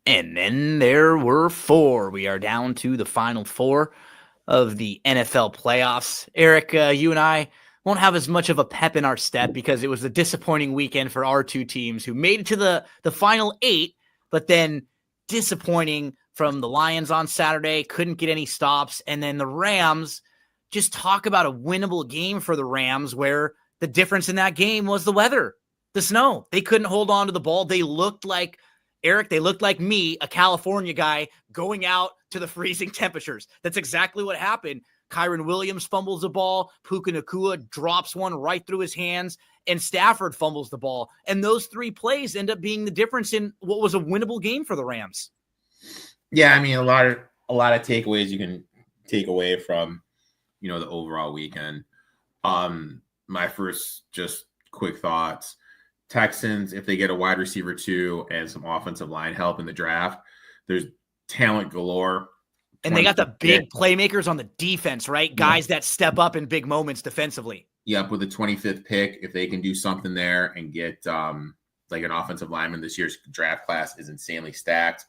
And then there were four. We are down to the final four of the NFL playoffs. Erik, you and I won't have as much of a pep in our step because it was a disappointing weekend for our two teams who made it to the final eight, but then disappointing from the Lions on Saturday, couldn't get any stops. And then the Rams, just talk about a winnable game for the Rams where the difference in that game was the weather, the snow. They couldn't hold on to the ball. They looked like Erik, they looked like me, a California guy, going out to the freezing temperatures. That's exactly what happened. Kyron Williams fumbles the ball. Puka Nacua drops one right through his hands, and Stafford fumbles the ball. And those three plays end up being the difference in what was a winnable game for the Rams. Yeah, I mean, a lot of takeaways you can take away from, the overall weekend. My first just quick thoughts. Texans, if they get a wide receiver 2 and some offensive line help in the draft, there's talent galore. And they got the big playmakers on the defense, right? Guys that step up in big moments defensively. Yep, with the 25th pick, if they can do something there and get like an offensive lineman, this year's draft class is insanely stacked.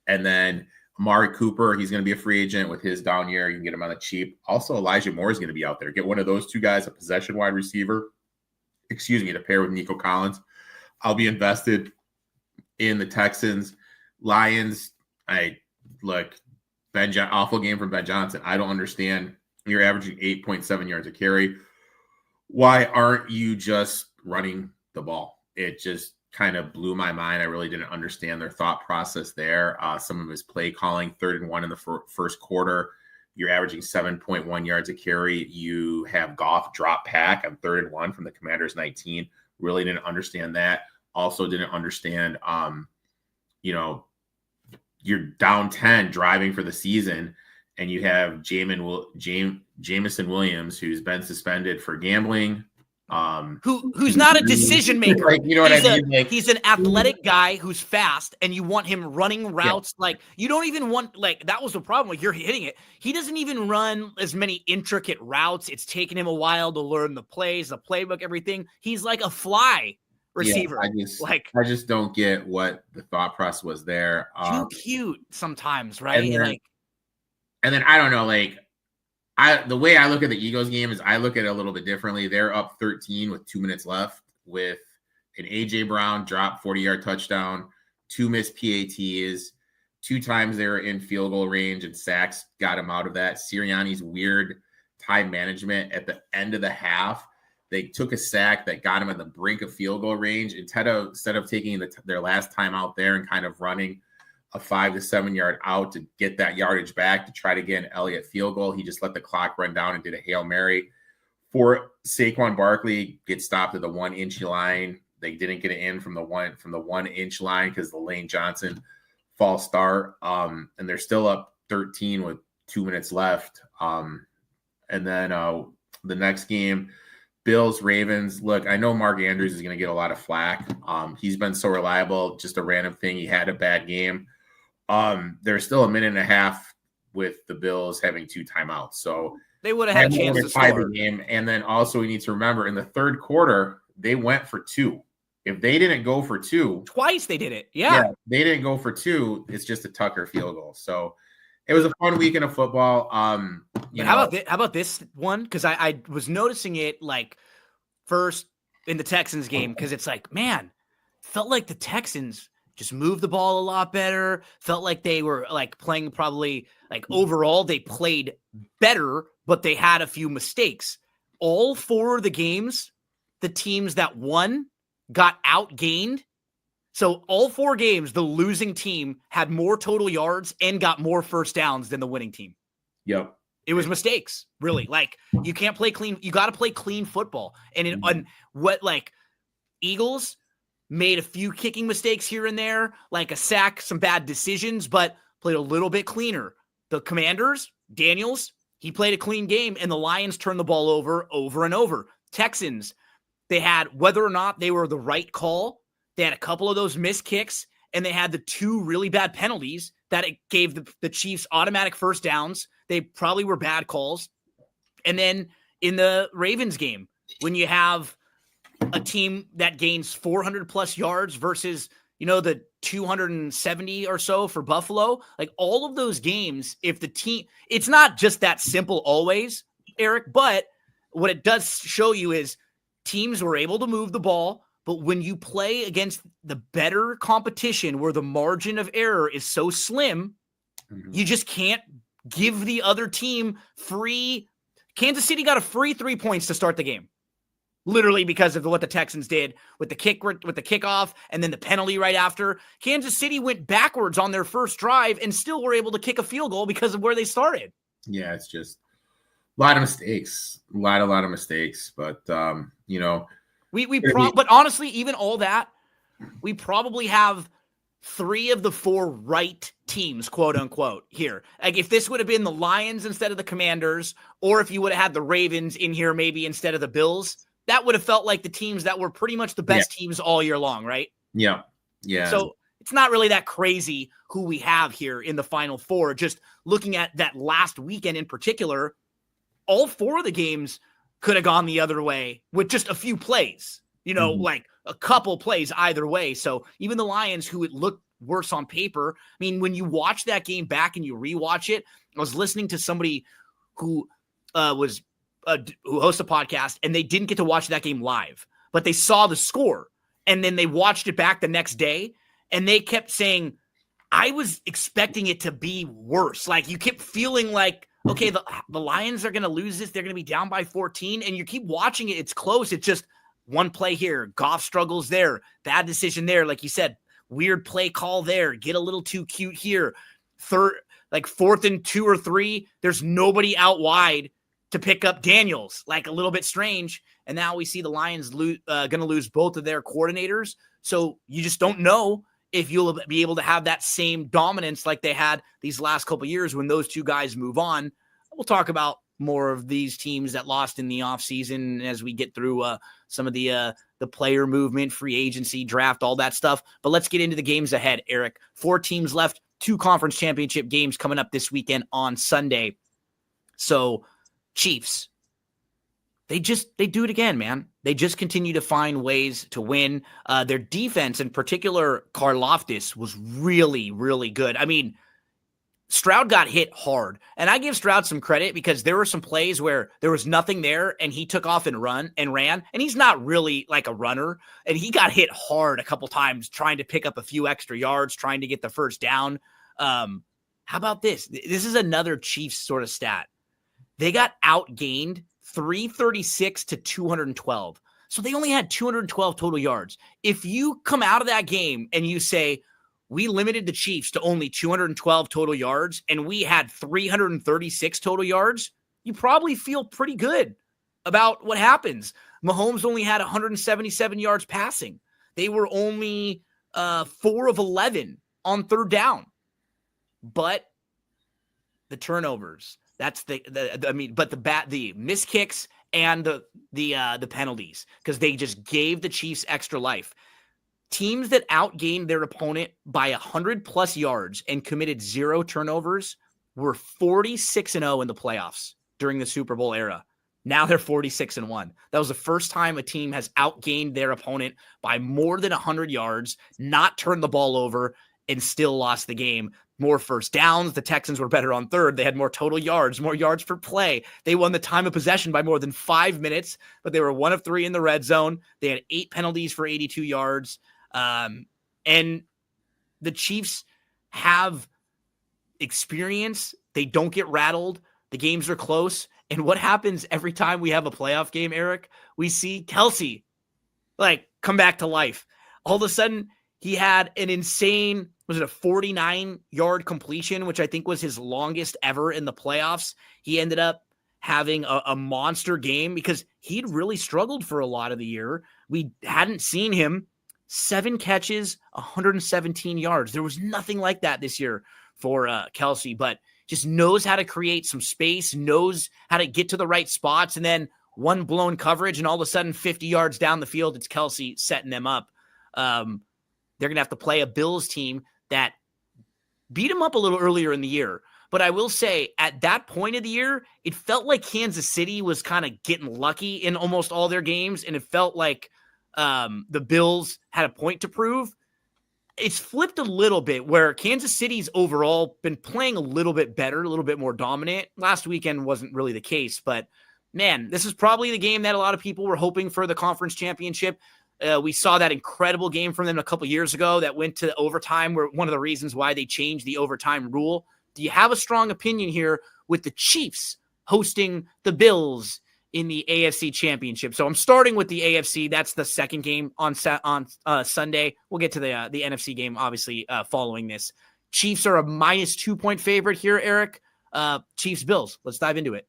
And then Amari Cooper, he's going to be a free agent with his down year. You can get him on the cheap. Also, Elijah Moore is going to be out there. Get one of those two guys, a possession wide receiver, to pair with Nico Collins. I'll be invested in the Texans. Lions, awful game from Ben Johnson. I don't understand. You're averaging 8.7 yards a carry. Why aren't you just running the ball? It just kind of blew my mind. I really didn't understand their thought process there. Some of his play calling, 3rd and 1 in the first quarter. You're averaging 7.1 yards a carry. You have Goff drop back on 3rd and 1 from the Commanders' 19. Really didn't understand that. Also didn't understand, you're down 10 driving for the season, and you have Jameson Williams, who's been suspended for gambling. Who's not a decision maker. You know what I mean? He's an athletic guy who's fast, and you want him running routes. Yeah. You don't even want, that was the problem. You're hitting it. He doesn't even run as many intricate routes. It's taken him a while to learn the plays, the playbook, everything. He's like a fly receiver. Yeah, I just don't get what the thought process was there. Too cute sometimes, right? And then I don't know, the way I look at the Eagles game is I look at it a little bit differently. They're up 13 with 2 minutes left with an A.J. Brown drop 40-yard touchdown, 2 missed PATs, 2 times they were in field goal range, and sacks got him out of that. Sirianni's weird time management at the end of the half. They took a sack that got him at the brink of field goal range. Instead of taking their last time out there and kind of running a 5 to 7 yard out to get that yardage back to try to get an Elliott field goal, he just let the clock run down and did a Hail Mary. For Saquon Barkley, get stopped at the 1-inch line. They didn't get it in from the 1-inch line because the Lane Johnson false start. And they're still up 13 with 2 minutes left. And then the next game, Bills, Ravens. Look, I know Mark Andrews is going to get a lot of flack. He's been so reliable, just a random thing. He had a bad game. There's still a minute and a half with the Bills having 2 timeouts. So they would have had a chance to score the game. And then also we need to remember in the third quarter, they went for 2. If they didn't go for 2. Twice they did it. Yeah. They didn't go for 2. It's just a Tucker field goal. So it was a fun weekend of football. How about this one? Because I was noticing it first in the Texans game, because it's man, felt like the Texans just moved the ball a lot better. Felt like they were playing probably overall they played better, but they had a few mistakes. All 4 of the games, the teams that won got outgained. So all 4 games, the losing team had more total yards and got more first downs than the winning team. Yep. It was mistakes, really. You can't play clean. You got to play clean football. And Eagles made a few kicking mistakes here and there, like a sack, some bad decisions, but played a little bit cleaner. The Commanders, Daniels, he played a clean game, and the Lions turned the ball over and over. Texans, they had, whether or not they were the right call, they had a couple of those missed kicks, and they had the 2 really bad penalties that it gave the Chiefs automatic first downs. They probably were bad calls. And then in the Ravens game, when you have a team that gains 400 plus yards versus the 270 or so for Buffalo, like all of those games, if the team, it's not just that simple always, Erik, but what it does show you is teams were able to move the ball, but when you play against the better competition where the margin of error is so slim, you just can't give the other team free. Kansas City got a free 3 points to start the game, literally because of what the Texans did with the kickoff and then the penalty right after. Kansas City went backwards on their first drive and still were able to kick a field goal because of where they started. Yeah, it's just a lot of mistakes, a lot of mistakes. But but honestly, even all that, we probably have 3 of the 4 right teams, quote unquote, here. Like if this would have been the Lions instead of the Commanders, or if you would have had the Ravens in here maybe instead of the Bills, that would have felt like the teams that were pretty much the best teams all year long, right? Yeah. So it's not really that crazy who we have here in the Final Four. Just looking at that last weekend in particular, all 4 of the games could have gone the other way with just a few plays, like a couple plays either way. So even the Lions, who it looked worse on paper, I mean, when you watch that game back and you rewatch it, I was listening to somebody who who hosts a podcast, and they didn't get to watch that game live, but they saw the score, and then they watched it back the next day, and they kept saying, I was expecting it to be worse. Like you kept feeling like, okay, the Lions are going to lose this. They're going to be down by 14, and you keep watching it. It's close. It's just one play here. Goff struggles there. Bad decision there. Like you said, weird play call there. Get a little too cute here. Fourth and 2 or 3, there's nobody out wide to pick up Daniels. Like a little bit strange. And now we see the Lions going to lose both of their coordinators. So you just don't know if you'll be able to have that same dominance like they had these last couple of years when those 2 guys move on. We'll talk about more of these teams that lost in the offseason as we get through some of the player movement, free agency, draft, all that stuff. But let's get into the games ahead, Erik. 4 teams left, 2 conference championship games coming up this weekend on Sunday. So Chiefs, they do it again, man. They just continue to find ways to win. Their defense, in particular, Karlaftis, was really, really good. I mean, Stroud got hit hard, and I give Stroud some credit because there were some plays where there was nothing there, and he took off and ran, and he's not really like a runner, and he got hit hard a couple times trying to pick up a few extra yards, trying to get the first down. How about this? This is another Chiefs sort of stat. They got outgained 336 to 212. So they only had 212 total yards. If you come out of that game and you say, we limited the Chiefs to only 212 total yards and we had 336 total yards, you probably feel pretty good about what happens. Mahomes only had 177 yards passing. They were only 4 of 11 on third down. But the turnovers, that's the missed kicks and the penalties, because they just gave the Chiefs extra life. Teams that outgained their opponent by 100+ yards and committed 0 turnovers were 46-0 in the playoffs during the Super Bowl era. Now they're 46-1. That was the first time a team has outgained their opponent by more than 100 yards, not turned the ball over, and still lost the game. More first downs. The Texans were better on third. They had more total yards, more yards per play. They won the time of possession by more than 5 minutes, but they were 1 of 3 in the red zone. They had 8 penalties for 82 yards. And the Chiefs have experience. They don't get rattled. The games are close. And what happens every time we have a playoff game, Erik? We see Kelsey come back to life. All of a sudden, he had an insane, was it a 49-yard completion, which I think was his longest ever in the playoffs. He ended up having a monster game because he'd really struggled for a lot of the year. We hadn't seen him. 7 catches, 117 yards. There was nothing like that this year for Kelsey, but just knows how to create some space, knows how to get to the right spots, and then one blown coverage, and all of a sudden 50 yards down the field, it's Kelsey setting them up. They're going to have to play a Bills team that beat them up a little earlier in the year. But I will say, at that point of the year, it felt like Kansas City was kind of getting lucky in almost all their games, and it felt like the Bills had a point to prove. it's flipped a little bit where Kansas City's overall been playing a little bit better, a little bit more dominant. Last weekend wasn't really the case, but man, this is probably the game that a lot of people were hoping for the conference championship. We saw that incredible game from them a couple years ago that went to overtime, where one of the reasons why they changed the overtime rule. Do you have a strong opinion here with the Chiefs hosting the Bills in the AFC Championship? So I'm starting with the AFC. That's the second game on Sunday. We'll get to the NFC game, obviously, following this. Chiefs are a -2-point favorite here, Eric. Chiefs, Bills. Let's dive into it.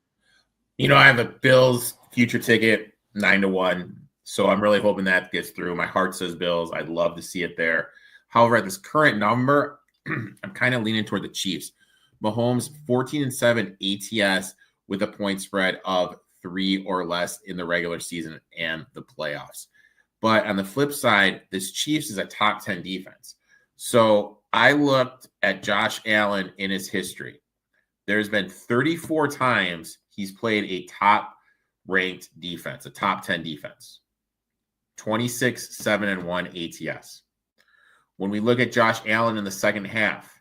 You know, I have a Bills future ticket, 9-1. So I'm really hoping that gets through. My heart says Bills. I'd love to see it there. However, at this current number, I'm kind of leaning toward the Chiefs. Mahomes, 14-7 ATS with a point spread of 3 or less in the regular season and the playoffs. But on the flip side, this Chiefs is a top 10 defense. So I looked at Josh Allen in his history. There's been 34 times he's played a top-ranked defense, a top 10 defense. 26-7-1 ATS. When we look at Josh Allen in the second half,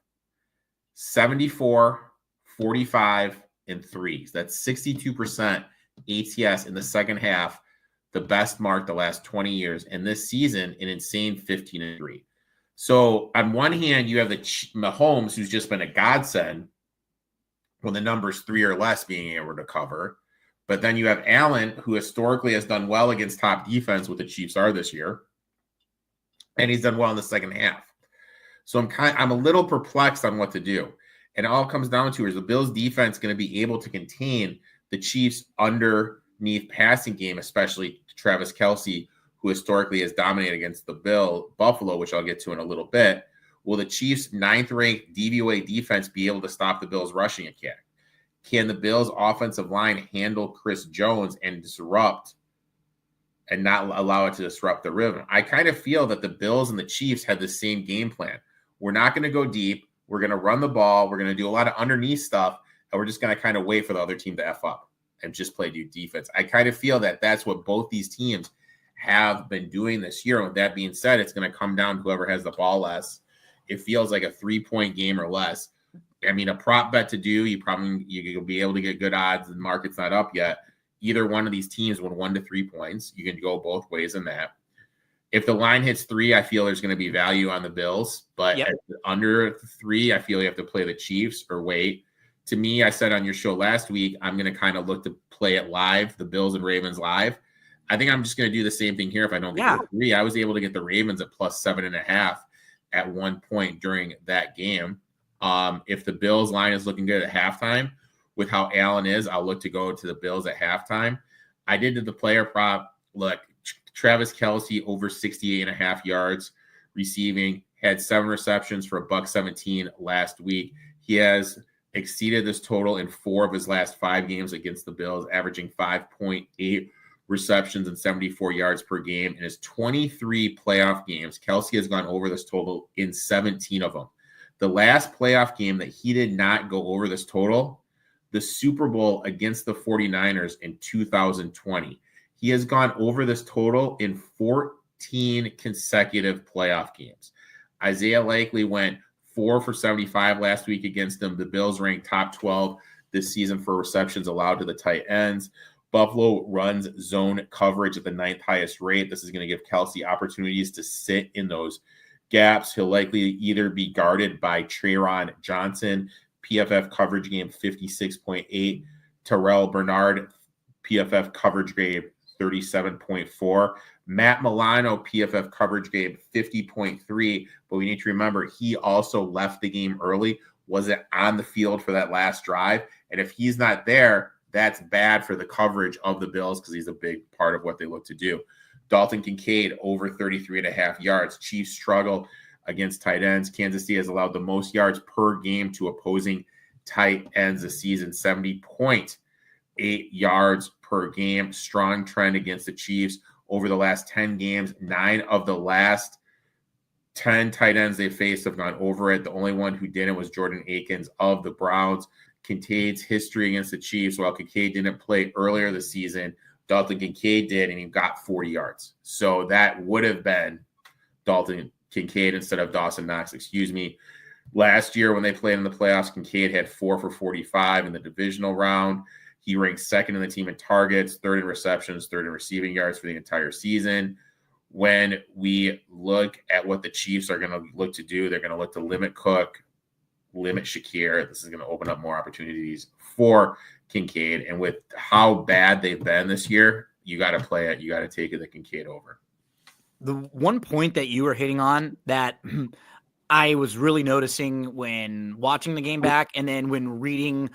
74, 45, and 3. That's 62% ATS in the second half, the best mark the last 20 years. And this season, an insane 15-3. So on one hand, you have the Mahomes, who's just been a godsend when the number's 3 or less being able to cover. But then you have Allen, who historically has done well against top defense, what the Chiefs are this year. And he's done well in the second half. So I'm a little perplexed on what to do. And all it comes down to is the Bills defense going to be able to contain the Chiefs underneath passing game, especially Travis Kelce, who historically has dominated against the Buffalo, which I'll get to in a little bit. Will the Chiefs' 9th-ranked DVOA defense be able to stop the Bills' rushing attack? Can the Bills' offensive line handle Chris Jones and disrupt and not allow it to disrupt the rhythm? I kind of feel that the Bills and the Chiefs had the same game plan. We're not going to go deep. We're going to run the ball. We're going to do a lot of underneath stuff, and we're just going to kind of wait for the other team to F up and just play defense. I kind of feel that that's what both these teams have been doing this year. And with that being said, it's going to come down to whoever has the ball less. It feels like a 3-point game or less. I mean, a prop bet to do, you'll be able to get good odds. The market's not up yet. Either one of these teams win 1 to 3 points. You can go both ways in that. If the line hits 3, I feel there's going to be value on the Bills. But under 3, I feel you have to play the Chiefs or wait. To me, I said on your show last week, I'm going to kind of look to play it live, the Bills and Ravens live. I think I'm just going to do the same thing here if I don't get the 3. I was able to get the Ravens at plus 7.5 at one point during that game. If the Bills line is looking good at halftime, with how Allen is, I'll look to go to the Bills at halftime. I did the player prop. Look, Travis Kelce over 68.5 yards receiving, had 7 receptions for $117 last week. He has exceeded this total in 4 of his last 5 games against the Bills, averaging 5.8 receptions and 74 yards per game. In his 23 playoff games, Kelce has gone over this total in 17 of them. The last playoff game that he did not go over this total, the Super Bowl against the 49ers in 2020. He has gone over this total in 14 consecutive playoff games. Isaiah Likely went 4 for 75 last week against them. The Bills ranked top 12 this season for receptions allowed to the tight ends. Buffalo runs zone coverage at the 9th highest rate. This is going to give Kelce opportunities to sit in those gaps. He'll likely either be guarded by Trayron Johnson, PFF coverage game 56.8, Terrell Bernard, PFF coverage grade 37.4, Matt Milano, PFF coverage grade 50.3. But we need to remember he also left the game early, wasn't on the field for that last drive. And if he's not there, that's bad for the coverage of the Bills because he's a big part of what they look to do. Dalton Kincaid over 33.5 yards. Chiefs struggle against tight ends. Kansas City has allowed the most yards per game to opposing tight ends this season, 70.8 yards per game. Strong trend against the Chiefs over the last 10 games. 9 of the last 10 tight ends they faced have gone over it. The only one who didn't was Jordan Akins of the Browns. Kincaid's history against the Chiefs, while Kincaid didn't play earlier this season, Dalton Kincaid did, and he got 40 yards. So that would have been Dalton Kincaid instead of Dawson Knox, excuse me. Last year when they played in the playoffs, Kincaid had 4 for 45 in the divisional round. He ranked second in the team in targets, third in receptions, third in receiving yards for the entire season. When we look at what the Chiefs are going to look to do, they're going to look to limit Cook, limit Shakir. This is going to open up more opportunities for Kincaid. And with how bad they've been this year, you got to play it. You got to take the Kincaid over. The one point that you were hitting on that I was really noticing when watching the game back and then when reading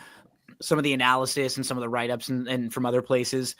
some of the analysis and some of the write-ups and from other places,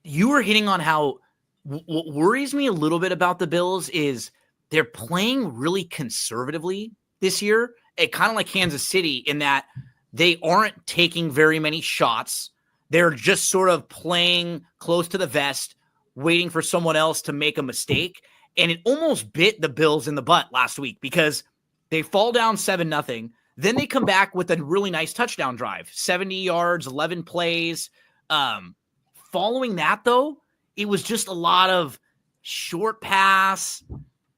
you were hitting on how what worries me a little bit about the Bills is they're playing really conservatively this year. It kind of like Kansas City in that they aren't taking very many shots. They're just sort of playing close to the vest, waiting for someone else to make a mistake. And it almost bit the Bills in the butt last week because they fall down 7-0. Then they come back with a really nice touchdown drive, 70 yards, 11 plays. Following that, though, it was just a lot of short pass,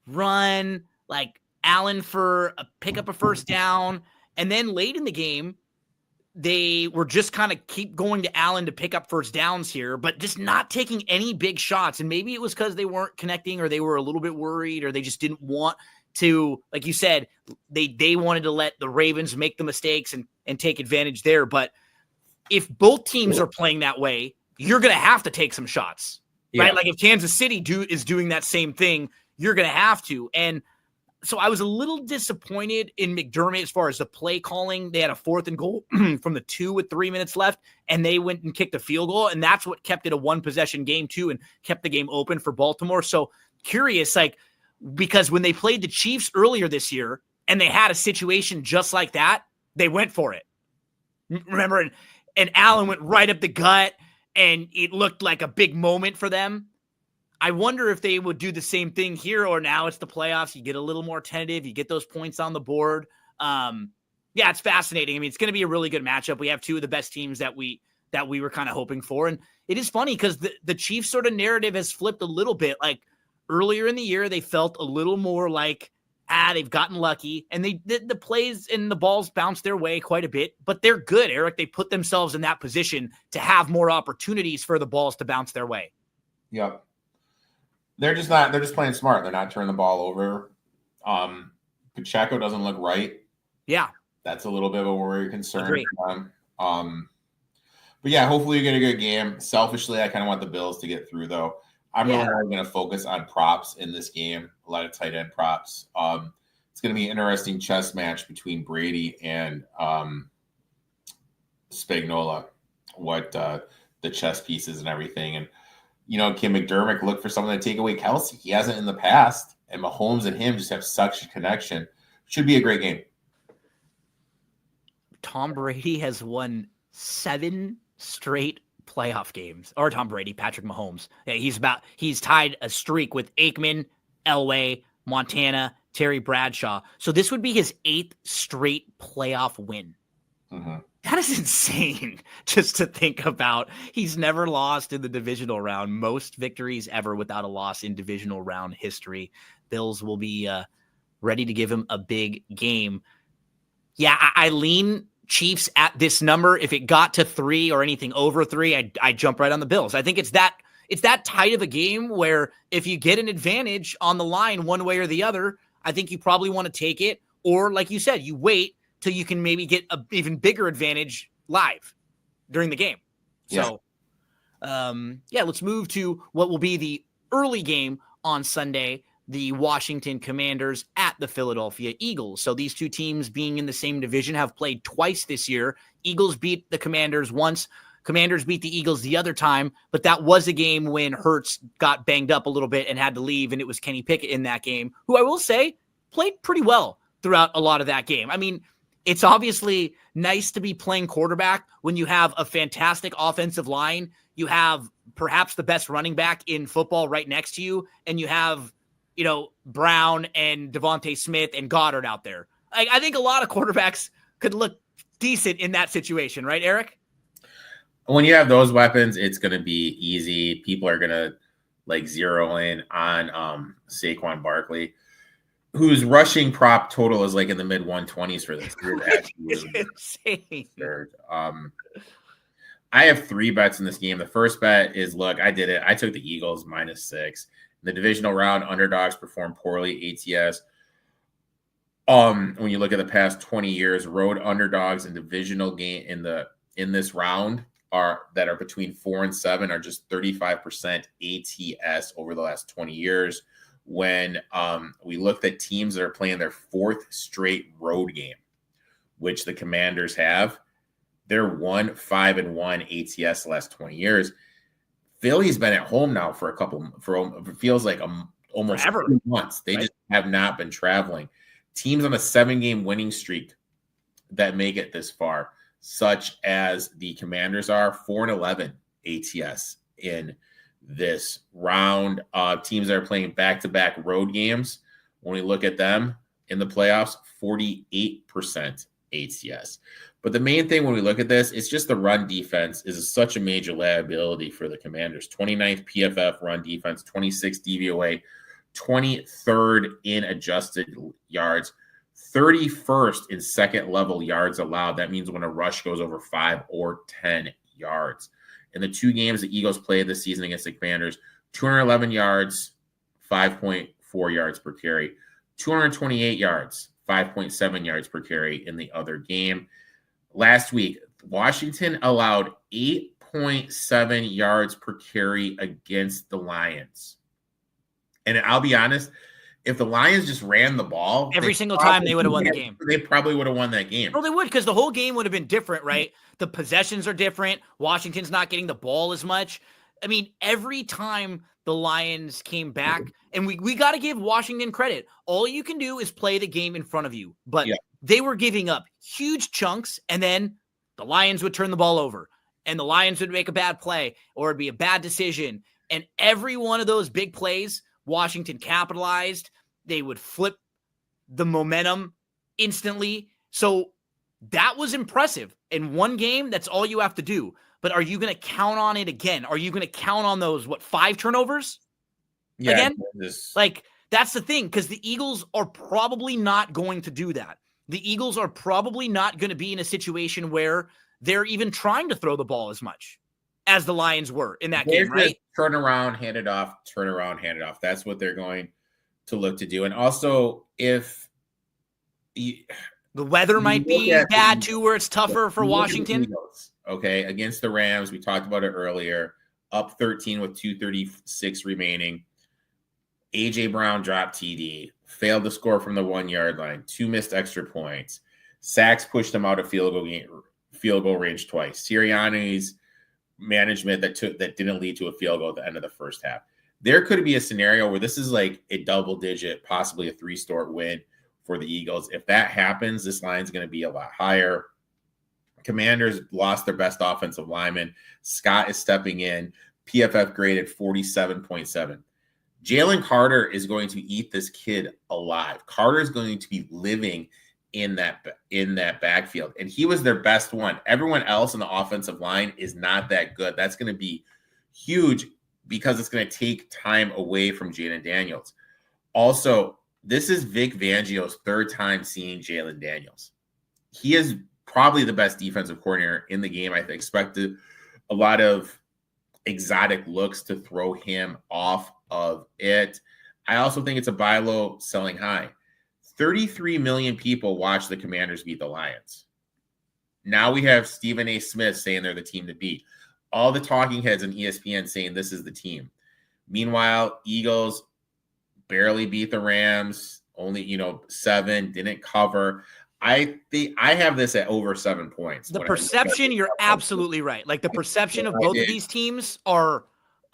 run, like Allen for pick up a first down. And then late in the game, they were just kind of keep going to Allen to pick up first downs here, but just not taking any big shots. And maybe it was because they weren't connecting or they were a little bit worried or they just didn't want to, like you said, they wanted to let the Ravens make the mistakes and take advantage there. But if both teams are playing that way, you're going to have to take some shots, right? Like if Kansas City is doing that same thing, you're going to have to. And so I was a little disappointed in McDermott as far as the play calling. They had a 4th and goal from the 2 with 3 minutes left, and they went and kicked a field goal. And that's what kept it a 1-possession game too, and kept the game open for Baltimore. So curious, because when they played the Chiefs earlier this year and they had a situation just like that, they went for it. Remember, and Allen went right up the gut and it looked like a big moment for them. I wonder if they would do the same thing here, or now it's the playoffs. You get a little more tentative. You get those points on the board. It's fascinating. I mean, it's going to be a really good matchup. We have two of the best teams that we were kind of hoping for. And it is funny because the Chiefs sort of narrative has flipped a little bit. Like earlier in the year, they felt a little more like, they've gotten lucky, and the plays and the balls bounced their way quite a bit, but they're good, Eric. They put themselves in that position to have more opportunities for the balls to bounce their way. Yep. They're just playing smart. They're not turning the ball over. Pacheco doesn't look right. Yeah. That's a little bit of a worry concern Agreed. for them. But yeah, hopefully you get a good game. Selfishly, I kind of want the Bills to get through, though. I'm really going to focus on props in this game, a lot of tight end props. It's going to be an interesting chess match between Brady and Spagnuolo, what the chess pieces and everything. And, can McDermott look for someone to take away Kelsey? He hasn't in the past, and Mahomes and him just have such a connection. Should be a great game. Tom Brady has won 7 straight playoff games, or Patrick Mahomes. Yeah, he's tied a streak with Aikman, Elway, Montana, Terry Bradshaw. So this would be his 8th straight playoff win. Mm-hmm. That is insane just to think about. He's never lost in the divisional round. Most victories ever without a loss in divisional round history. Bills will be ready to give him a big game. Yeah, I lean Chiefs at this number. If it got to 3 or anything over 3, I jump right on the Bills. I think it's that tight of a game where if you get an advantage on the line one way or the other, I think you probably want to take it. Or like you said, you wait till you can maybe get an even bigger advantage live during the game. So, let's move to what will be the early game on Sunday. The Washington Commanders at the Philadelphia Eagles. So these two teams being in the same division have played twice this year. Eagles beat the Commanders once. Commanders beat the Eagles the other time, but that was a game when Hurts got banged up a little bit and had to leave, and it was Kenny Pickett in that game, who I will say played pretty well throughout a lot of that game. I mean, it's obviously nice to be playing quarterback when you have a fantastic offensive line. You have perhaps the best running back in football right next to you, and you have Brown and Devontae Smith and Goddard out there. I think a lot of quarterbacks could look decent in that situation, right, Eric? When you have those weapons, it's going to be easy. People are going to zero in on Saquon Barkley. whose rushing prop total is like in the mid 120s for this. It's insane. Absurd. I have 3 bets in this game. The first bet is, look, I did it. I took the Eagles -6. In the divisional round, underdogs performed poorly. ATS. When you look at the past 20 years, road underdogs in divisional game in this round are between 4 and 7 are just 35% ATS over the last 20 years. When we looked at teams that are playing their 4th straight road game, which the Commanders have, they're 1-5-1 ATS the last 20 years. Philly's been at home now for it feels like almost Forever. 2 months. They just have not been traveling. Teams on a 7-game winning streak that make it this far, such as the Commanders are, 4-11 ATS in this round. Teams that are playing back-to-back road games, when we look at them in the playoffs, 48% ATS. But the main thing when we look at this, it's just the run defense is such a major liability for the Commanders. 29th PFF run defense, 26th DVOA, 23rd in adjusted yards, 31st in second level yards allowed. That means when a rush goes over 5 or 10 yards. In the 2 games the Eagles played this season against the Commanders, 211 yards, 5.4 yards per carry, 228 yards, 5.7 yards per carry in the other game. Last week, Washington allowed 8.7 yards per carry against the Lions. And I'll be honest, if the Lions just ran the ball every single time, they would have won the game. They probably would have won that game. No, they would, because the whole game would have been different, right? The possessions are different. Washington's not getting the ball as much. I mean, every time the Lions came back, and we got to give Washington credit. All you can do is play the game in front of you. But they were giving up huge chunks, and then the Lions would turn the ball over, and the Lions would make a bad play, or it'd be a bad decision. And every one of those big plays, Washington capitalized. They would flip the momentum instantly. So that was impressive. In one game, that's all you have to do. But are you going to count on it again? Are you going to count on those, 5 turnovers again? Like, that's the thing, because the Eagles are probably not going to do that. The Eagles are probably not going to be in a situation where they're even trying to throw the ball as much as the Lions were in that game, right? Turn around, hand it off, turn around, hand it off. That's what they're going to look to do. And also, if the weather might be bad too, where it's tougher for Washington. Eagles, okay, against the Rams, we talked about it earlier, up 13 with 2:36 remaining. AJ Brown dropped TD, failed to score from the 1-yard line, 2 missed extra points. Sacks pushed him out of field goal range twice. Sirianni's management that didn't lead to a field goal at the end of the first half. There could be a scenario where this is like a double-digit, possibly a 3-score win for the Eagles. If that happens, this line's going to be a lot higher. Commanders lost their best offensive lineman. Scott is stepping in. PFF graded 47.7. Jalen Carter is going to eat this kid alive. Carter is going to be living in that backfield, and he was their best one. Everyone else in the offensive line is not that good. That's going to be huge because it's going to take time away from Jaden Daniels. Also, this is Vic Fangio's 3rd time seeing Jalen Daniels. He is probably the best defensive coordinator in the game. I expected a lot of exotic looks to throw him off of it. I also think it's a buy low, selling high. 33 million people watch the Commanders beat the Lions. Now we have Stephen A. Smith saying they're the team to beat. All the talking heads on ESPN saying this is the team. Meanwhile, Eagles barely beat the Rams, only 7, didn't cover. I have this at over 7 points. The perception, you're absolutely right. Like, the perception of both of these teams are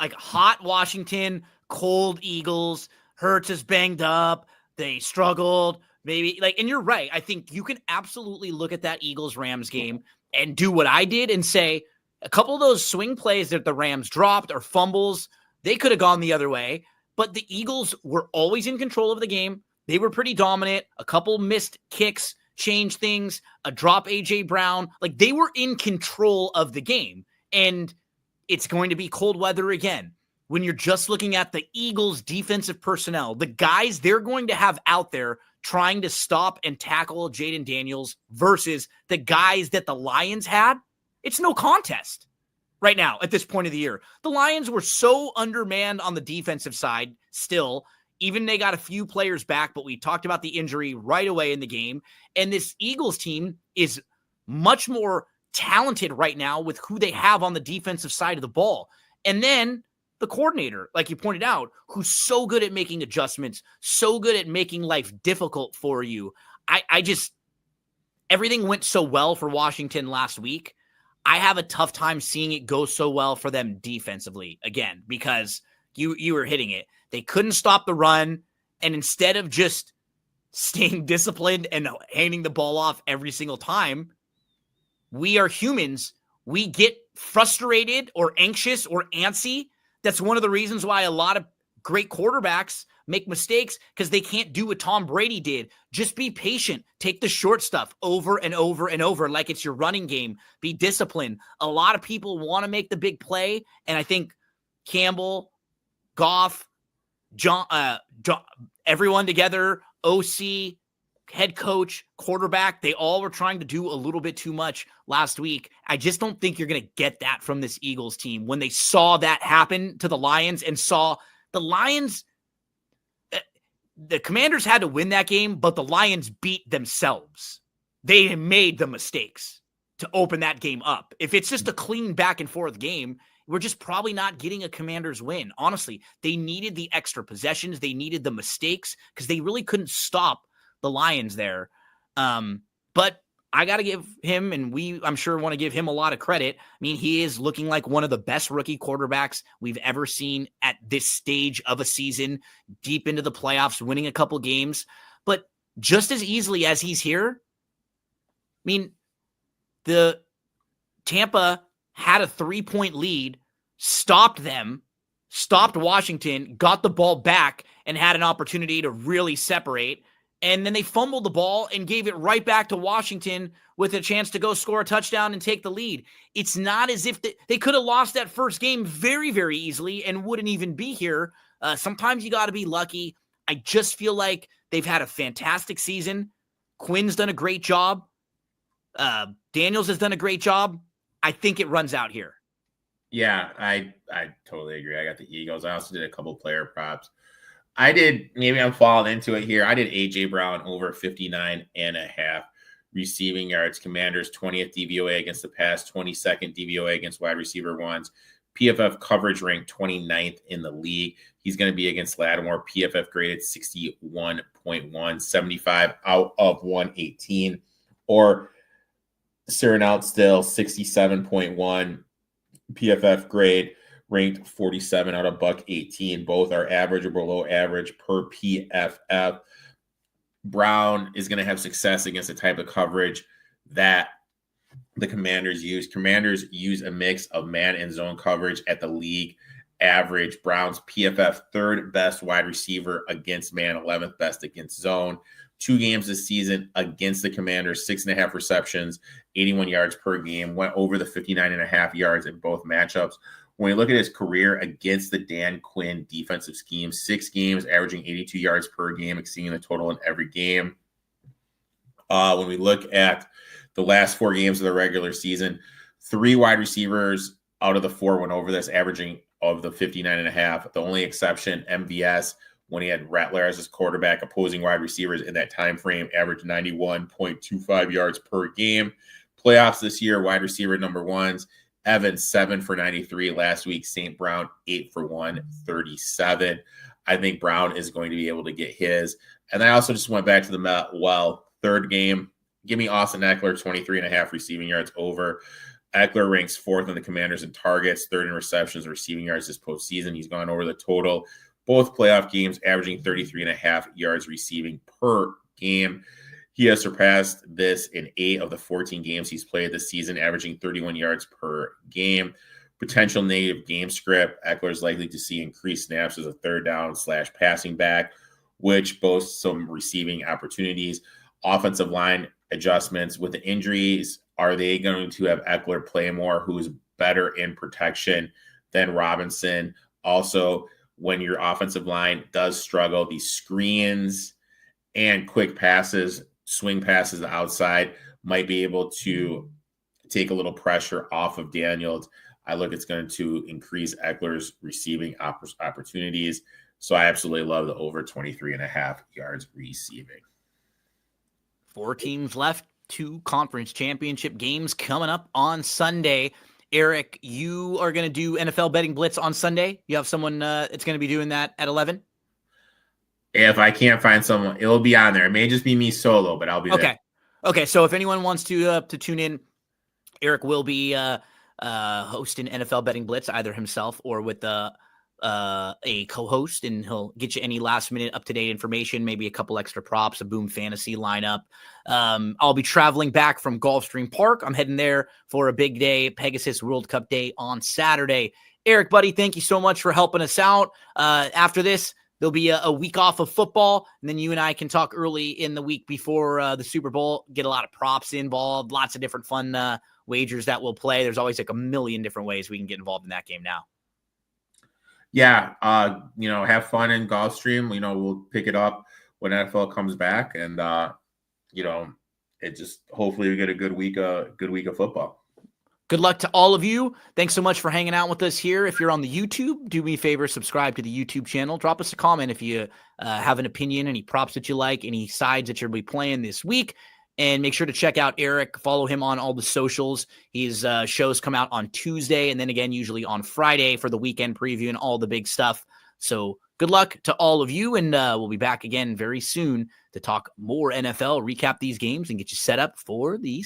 like hot Washington, cold Eagles. Hurts is banged up. They struggled. Maybe and you're right. I think you can absolutely look at that Eagles-Rams game and do what I did and say a couple of those swing plays that the Rams dropped or fumbles, they could have gone the other way. But the Eagles were always in control of the game. They were pretty dominant. A couple missed kicks changed things. A drop AJ Brown. Like, they were in control of the game. And it's going to be cold weather again. when you're just looking at the Eagles' defensive personnel, the guys they're going to have out there trying to stop and tackle Jaden Daniels versus the guys that the Lions had, it's no contest right now at this point of the year. The Lions were so undermanned on the defensive side still. Even they got a few players back, but we talked about the injury right away in the game. And this Eagles team is much more talented right now with who they have on the defensive side of the ball. And then the coordinator, like you pointed out, who's so good at making adjustments, so good at making life difficult for you. I just, everything went so well for Washington last week. I have a tough time seeing it go so well for them defensively again, because you were hitting it. They couldn't stop the run. And instead of just staying disciplined and handing the ball off every single time, we are humans. We get frustrated or anxious or antsy. That's one of the reasons why a lot of great quarterbacks make mistakes, because they can't do what Tom Brady did. Just be patient. Take the short stuff over and over and over like it's your running game. Be disciplined. A lot of people want to make the big play, and I think Campbell, Goff, John, everyone together, OC, head coach, quarterback, they all were trying to do a little bit too much last week. I just don't think you're going to get that from this Eagles team when they saw that happen to the Lions and saw the Lions. The Commanders had to win that game, but the Lions beat themselves. They made the mistakes to open that game up. If it's just a clean back and forth game, we're just probably not getting a Commanders win. Honestly, they needed the extra possessions. They needed the mistakes because they really couldn't stop the Lions there. But I got to give him, and I'm sure want to give him a lot of credit. I mean, he is looking like one of the best rookie quarterbacks we've ever seen at this stage of a season, deep into the playoffs, winning a couple games. But just as easily as he's here, I mean, the Tampa had a 3-point lead, stopped them, stopped Washington, got the ball back, and had an opportunity to really separate. And then they fumbled the ball and gave it right back to Washington with a chance to go score a touchdown and take the lead. It's not as if they could have lost that first game very, very easily and wouldn't even be here. Sometimes you got to be lucky. I just feel like they've had a fantastic season. Quinn's done a great job. Daniels has done a great job. I think it runs out here. Yeah, I totally agree. I got the Eagles. I also did a couple player props. Maybe I'm falling into it here. I did A.J. Brown over 59.5 receiving yards. Commanders 20th DVOA against the pass, 22nd DVOA against wide receiver ones. PFF coverage ranked 29th in the league. He's going to be against Lattimore. PFF graded 61.1, 75 out of 118. Or Surnaut still 67.1. PFF grade ranked 47 out of $118. Both are average or below average per PFF. Brown is going to have success against the type of coverage that the Commanders use. Commanders use a mix of man and zone coverage at the league average. Brown's PFF third best wide receiver against man, 11th best against zone. 2 games this season against the Commanders, 6.5 receptions, 81 yards per game, went over the 59.5 yards in both matchups. When you look at his career against the Dan Quinn defensive scheme, 6 games, averaging 82 yards per game, exceeding the total in every game. When we look at the last 4 games of the regular season, 3 wide receivers out of the 4 went over this, averaging of the 59.5. The only exception, MVS, when he had Rattler as his quarterback, opposing wide receivers in that time frame, averaged 91.25 yards per game. Playoffs this year, wide receiver number ones, Evans 7 for 93 last week. St. Brown 8 for 137. I think Brown is going to be able to get his. And I also just went back to the third game. Give me Austin Eckler 23.5 receiving yards over. Eckler ranks 4th in the Commanders in targets, 3rd in receptions, receiving yards this postseason. He's gone over the total. Both playoff games averaging 33.5 yards receiving per game. He has surpassed this in 8 of the 14 games he's played this season, averaging 31 yards per game. Potential negative game script. Eckler is likely to see increased snaps as a third down / passing back, which boasts some receiving opportunities. Offensive line adjustments with the injuries. Are they going to have Eckler play more, who is better in protection than Robinson? Also, when your offensive line does struggle, these screens and quick passes, swing passes outside might be able to take a little pressure off of Daniels. I look, it's going to increase Eckler's receiving opportunities. So I absolutely love the over 23.5 yards receiving. 4 teams left, 2 conference championship games coming up on Sunday. Erik, you are going to do NFL betting blitz on Sunday. You have someone that's going to be doing that at 11? If I can't find someone, it'll be on there. It may just be me solo, but I'll be there. Okay. So if anyone wants to tune in, Erik will be hosting NFL betting blitz, either himself or with a co-host, and he'll get you any last minute up to date information, maybe a couple extra props, a Boom Fantasy lineup. I'll be traveling back from Gulfstream Park. I'm heading there for a big day, Pegasus World Cup Day on Saturday. Erik, buddy, thank you so much for helping us out. After this, there'll be a week off of football, and then you and I can talk early in the week before the Super Bowl, get a lot of props involved, lots of different fun wagers that we'll play. There's always like a million different ways we can get involved in that game now. Yeah, have fun in Gulfstream. We'll pick it up when NFL comes back, and it just hopefully we get a good week of football. Good luck to all of you. Thanks so much for hanging out with us here. If you're on the YouTube, do me a favor, subscribe to the YouTube channel. Drop us a comment if you have an opinion, any props that you like, any sides that you'll be playing this week. And make sure to check out Erik. Follow him on all the socials. His shows come out on Tuesday and then again usually on Friday for the weekend preview and all the big stuff. So good luck to all of you, and we'll be back again very soon to talk more NFL, recap these games, and get you set up for the